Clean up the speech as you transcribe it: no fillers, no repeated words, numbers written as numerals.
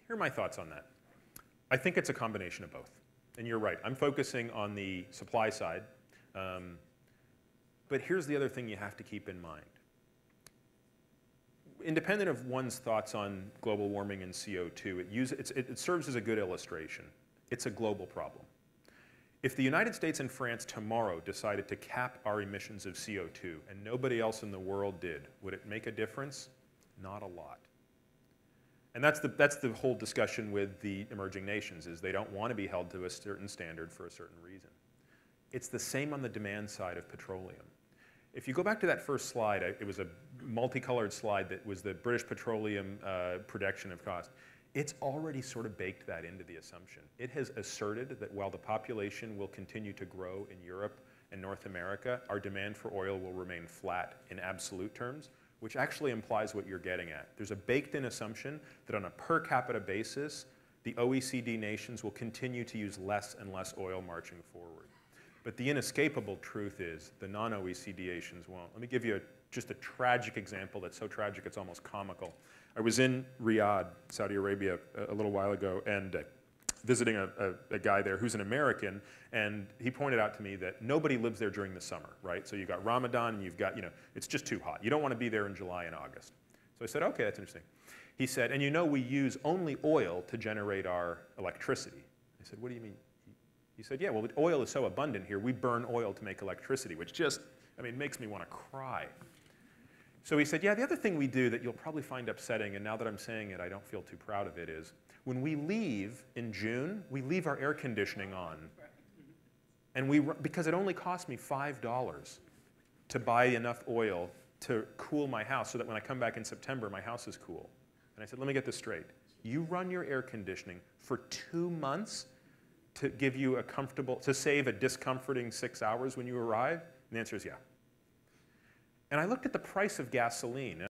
Here are my thoughts on that. I think it's a combination of both. And you're right, I'm focusing on the supply side. But here's the other thing you have to keep in mind. Independent of one's thoughts on global warming and CO2, it serves as a good illustration. It's a global problem. If the United States and France tomorrow decided to cap our emissions of CO2 and nobody else in the world did, would it make a difference? Not a lot. And that's the whole discussion with the emerging nations, is they don't want to be held to a certain standard for a certain reason. It's the same on the demand side of petroleum. If you go back to that first slide, it was a multicolored slide that was the British Petroleum projection of cost. It's already sort of baked that into the assumption. It has asserted that while the population will continue to grow in Europe and North America, our demand for oil will remain flat in absolute terms, which actually implies what you're getting at. There's a baked-in assumption that on a per capita basis, the OECD nations will continue to use less and less oil marching forward. But the inescapable truth is the non-OECD nations won't. Let me give you just a tragic example that's so tragic it's almost comical. I was in Riyadh, Saudi Arabia, a little while ago, and visiting a guy there who's an American, and he pointed out to me that nobody lives there during the summer, right? So you've got Ramadan, and you've got, it's just too hot. You don't want to be there in July and August. So I said, okay, that's interesting. He said, and we use only oil to generate our electricity. I said, what do you mean? He said, yeah, well, the oil is so abundant here, we burn oil to make electricity, which just, makes me want to cry. So he said, yeah, the other thing we do that you'll probably find upsetting, and now that I'm saying it, I don't feel too proud of it, is when we leave in June, we leave our air conditioning on. And because it only cost me $5 to buy enough oil to cool my house so that when I come back in September, my house is cool. And I said, let me get this straight. You run your air conditioning for 2 months to give you to save a discomforting 6 hours when you arrive? And the answer is yeah. And I looked at the price of gasoline.